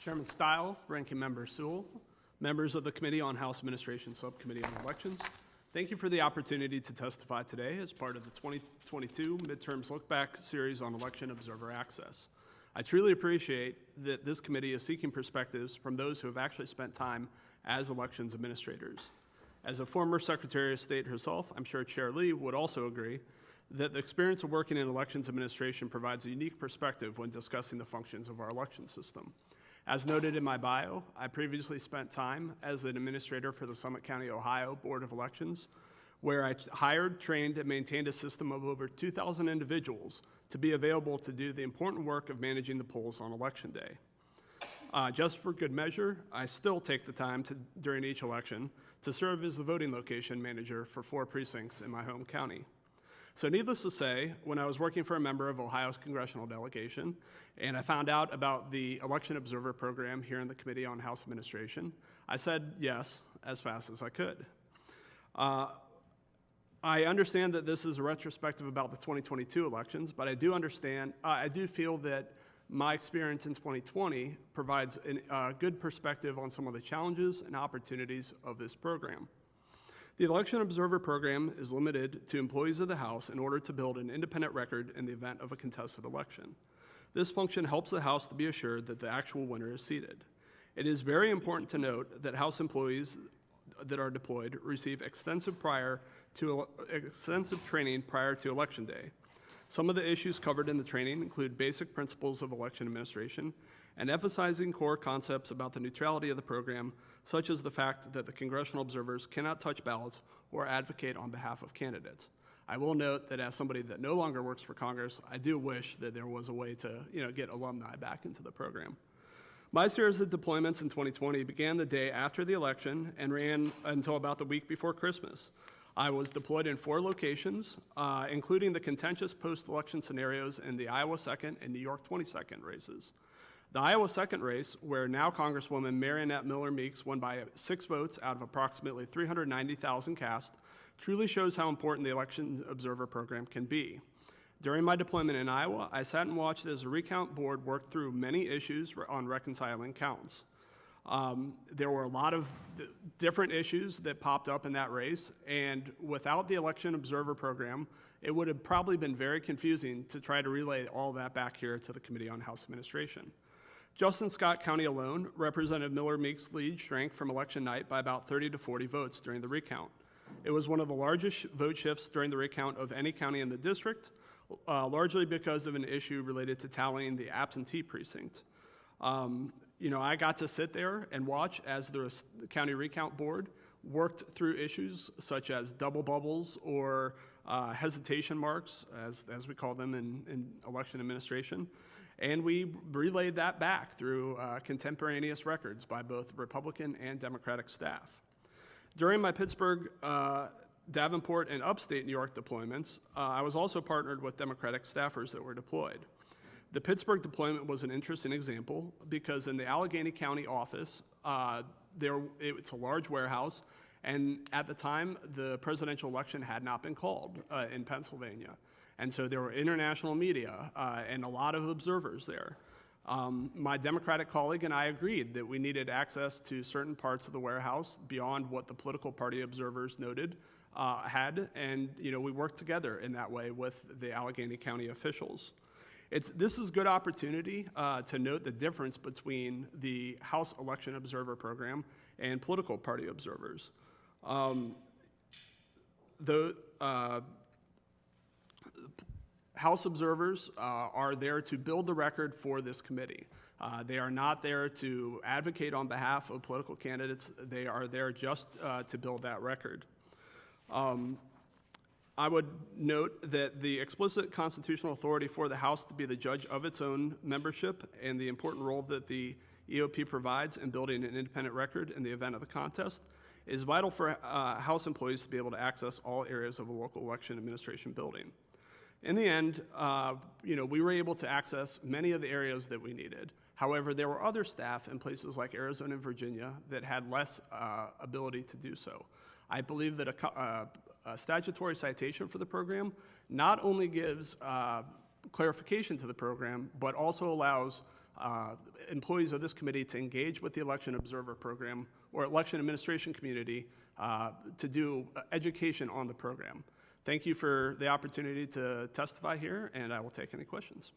Chairman Stile, Ranking Member Sewell, members of the Committee on House Administration Subcommittee on Elections, thank you for the opportunity to testify today as part of the 2022 Midterms Look Back series on election observer access. I truly appreciate that this committee is seeking perspectives from those who have actually spent time as elections administrators. As a former Secretary of State herself, I'm sure Chair Lee would also agree that the experience of working in elections administration provides a unique perspective when discussing the functions of our election system. As noted in my bio, I previously spent time as an administrator for the Summit County, Ohio Board of Elections, where I hired, trained, and maintained a system of over 2,000 individuals to be available to do the important work of managing the polls on Election Day. Just for good measure, I still take the time during each election to serve as the voting location manager for 4 precincts in my home county. So needless to say, when I was working for a member of Ohio's congressional delegation, and I found out about the Election Observer Program here in the Committee on House Administration, I said yes as fast as I could. I understand that this is a retrospective about the 2022 elections, but I do feel that my experience in 2020 provides a good perspective on some of the challenges and opportunities of this program. The Election Observer Program is limited to employees of the House in order to build an independent record in the event of a contested election. This function helps the House to be assured that the actual winner is seated. It is very important to note that House employees that are deployed receive extensive training prior to Election Day. Some of the issues covered in the training include basic principles of election administration and emphasizing core concepts about the neutrality of the program, such as the fact that the congressional observers cannot touch ballots or advocate on behalf of candidates. I will note that as somebody that no longer works for Congress, I do wish that there was a way to get alumni back into the program. My series of deployments in 2020 began the day after the election and ran until about the week before Christmas. I was deployed in 4 locations, including the contentious post-election scenarios in the Iowa 2nd and New York 22nd races. The Iowa 2nd race, where now Congresswoman Marionette Miller Meeks won by 6 votes out of approximately 390,000 cast, truly shows how important the Election Observer Program can be. During my deployment in Iowa, I sat and watched as the recount board worked through many issues on reconciling counts. There were a lot of different issues that popped up in that race, and without the Election Observer Program, it would have probably been very confusing to try to relay all that back here to the Committee on House Administration. Just in Scott County alone, Representative Miller Meeks' lead shrank from election night by about 30 to 40 votes during the recount. It was one of the largest vote shifts during the recount of any county in the district, largely because of an issue related to tallying the absentee precinct. I got to sit there and watch as the county recount board worked through issues such as double bubbles or hesitation marks, as we call them in election administration. And we relayed that back through contemporaneous records by both Republican and Democratic staff. During my Pittsburgh, Davenport, and upstate New York deployments, I was also partnered with Democratic staffers that were deployed. The Pittsburgh deployment was an interesting example because in the Allegheny County office, it's a large warehouse, and at the time, the presidential election had not been called in Pennsylvania. And so there were international media and a lot of observers there. My Democratic colleague and I agreed that we needed access to certain parts of the warehouse beyond what the political party observers noted had, and we worked together in that way with the Allegheny County officials. This is a good opportunity to note the difference between the House Election Observer Program and political party observers. House observers are there to build the record for this committee. They are not there to advocate on behalf of political candidates. They are there just to build that record. I would note that the explicit constitutional authority for the House to be the judge of its own membership and the important role that the EOP provides in building an independent record in the event of the contest is vital for House employees to be able to access all areas of a local election administration building. In the end, we were able to access many of the areas that we needed. However, there were other staff in places like Arizona and Virginia that had less ability to do so. I believe that a statutory citation for the program not only gives clarification to the program, but also allows employees of this committee to engage with the election observer program or election administration community to do education on the program. Thank you for the opportunity to testify here, and I will take any questions.